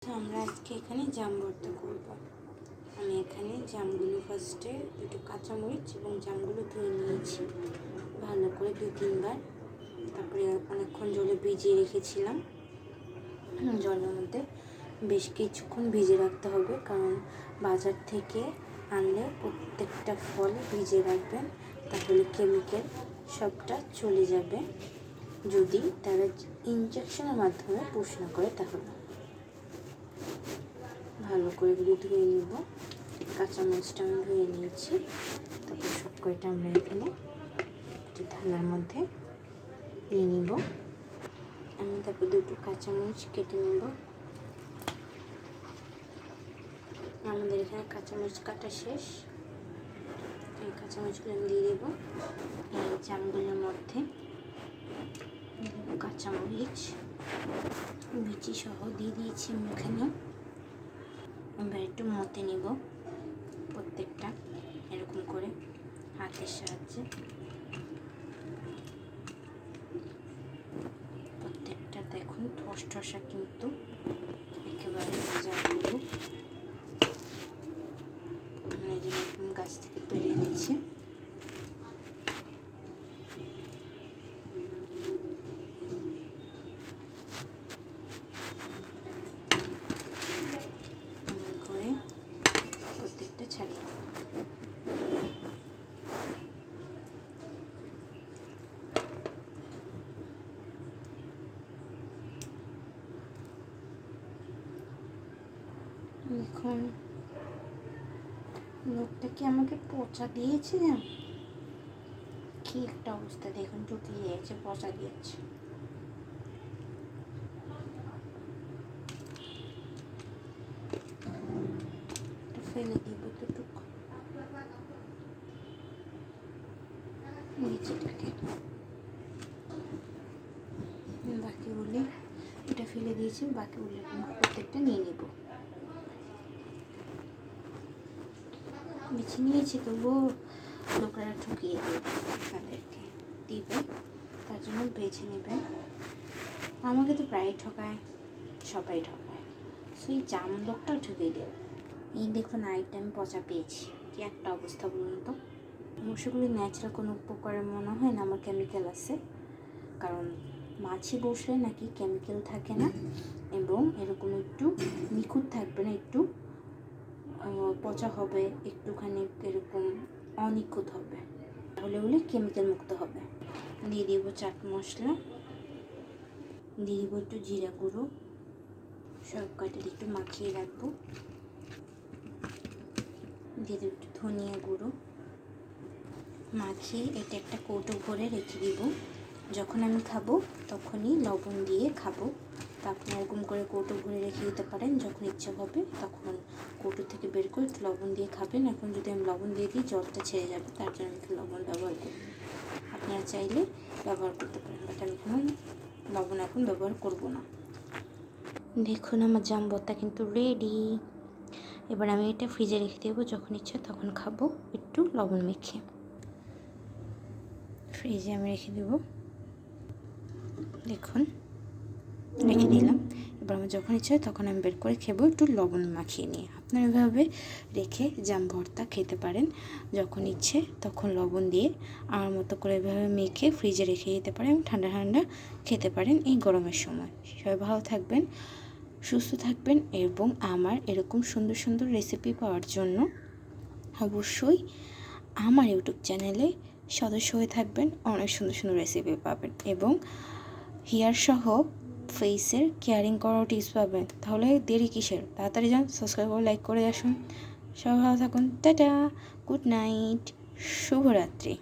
আমরা আজকে এখানে জাম ভর্তা করব। আমি এখানে জামগুলো ফার্স্টে দুটো কাঁচামরিচ এবং জামগুলো ধুয়ে নিয়েছি ভালো করে 2-3 বার। তারপরে অনেকক্ষণ জলে ভিজিয়ে রেখেছিলাম। জলের মধ্যে বেশ কিছুক্ষণ ভিজে রাখতে হবে, কারণ বাজার থেকে আনলে প্রত্যেকটা ফল ভিজে রাখবেন, তাহলে কেমিক্যাল সবটা চলে যাবে। যদি তারা ইনজেকশনের মাধ্যমে পুশ না করে তাহলে ভালো করে এগুলো ধুয়ে নেব। কাঁচামরিচটা আমি ধুয়ে নিয়েছি। তারপর সব কয়টা আমরা এখানে একটি থালার মধ্যে নিয়ে নিব। আমি তারপর দুটো কাঁচামরিচ কেটে নেব। আমাদের এখানে কাঁচামরিচ কাটা শেষ। এই কাঁচামরিচগুলো আমি দিয়ে দেবো এই জামগুলোর মধ্যে। কাঁচামরিচ বিচি সহ দিয়ে দিয়েছি আমি এখানে। এবার একটু মতে নিব প্রত্যেকটা এরকম করে হাতের সাহায্যে। প্রত্যেকটা দেখুন ঠসঠসা, কিন্তু একেবারে জামগুলো এরকম গাছ থেকে পেরে নিচ্ছি। প্রত্যেকটা ছাড়িয়ে এখন লোকটা কি আমাকে পচা দিয়েছে না কি একটা অবস্থা, দেখুন টুটিয়ে যাচ্ছে, পচা দিয়েছে। ফেলে দিব দুটুকু নিচেটাকে, বাকিগুলি এটা ফেলে দিয়েছি, বাকিগুলি প্রত্যেকটা নিয়ে নেব। বেছে নিয়েছি, তবুও লোকেরা ঠকিয়ে দেবে, তাদেরকে দিবে, তার জন্য বেছে নেবেন। আমাকে তো প্রায় ঠকায়, সবাই ঠকায়, সেই জাম লোকটাও ঠকিয়ে দেবে। এই দেখুন আরেকটা আমি পচা পেয়েছি, কি একটা অবস্থা বলুন তো। মশাগুলি ন্যাচারাল কোনো উপকারের মনে হয় না, আমার কেমিক্যাল আছে, কারণ মাছি বসলে নাকি কেমিক্যাল থাকে না এবং এরকম একটু নিখুঁত থাকবে না, একটু পচা হবে, একটুখানি এরকম অনিখুঁত হবে, তাহলে হলে কেমিক্যাল মুক্ত হবে। দিয়ে দিব চাট মশলা, দিয়ে দিব একটু জিরা গুঁড়ো, সব কয়টা একটু মাখিয়ে রাখবো। দিয়ে দেবো একটু ধনিয়া গুঁড়ো, মাখিয়ে এটা একটা কৌটো ভরে রেখে দিব। যখন আমি খাবো তখনই লবণ দিয়ে খাবো। তা আপনি এরকম করে কৌটো ভরে রেখে দিতে পারেন, যখন ইচ্ছা হবে তখন কৌটো থেকে বের করে একটু লবণ দিয়ে খাবেন। এখন যদি আমি লবণ দিয়ে দিই জলটা ছেড়ে যাবে, তার জন্য আমি একটু লবণ ব্যবহার করি। আপনারা চাইলে ব্যবহার করতে পারেন, বাট আমি এখন লবণ এখন ব্যবহার করব না। দেখুন আমার জাম ভর্তা কিন্তু রেডি। এবার আমি এটা ফ্রিজে রেখে দেবো, যখন ইচ্ছা তখন খাবো একটু লবণ মেখে। ফ্রিজে আমি রেখে দেবো, দেখুন রেখে দিলাম। এবার আমার যখন ইচ্ছা তখন আমি বের করে খেবো একটু লবণ মাখিয়ে নিয়ে। আপনারা এভাবে রেখে জাম ভর্তা খেতে পারেন, যখন ইচ্ছে তখন লবণ দিয়ে আমার মতো করে এভাবে মেখে ফ্রিজে রেখে দিতে পারেন, ঠান্ডা ঠান্ডা খেতে পারেন এই গরমের সময়। সবাই ভালো থাকবেন, সুস্থ থাকবেন, এবং আমার এরকম সুন্দর সুন্দর রেসিপি পাওয়ার জন্য অবশ্যই আমার ইউটিউব চ্যানেলে সদস্য হয়ে থাকবেন। অনেক সুন্দর সুন্দর রেসিপি পাবেন এবং হেয়ার সহ ফেসের কেয়ারিং করার টিপস পাবেন। তাহলে দেরি কিসের, তাড়াতাড়ি যান, সাবস্ক্রাইব করে লাইক করে আসুন। সবাই ভালো থাকুন, টাটা, গুড নাইট, শুভরাত্রি।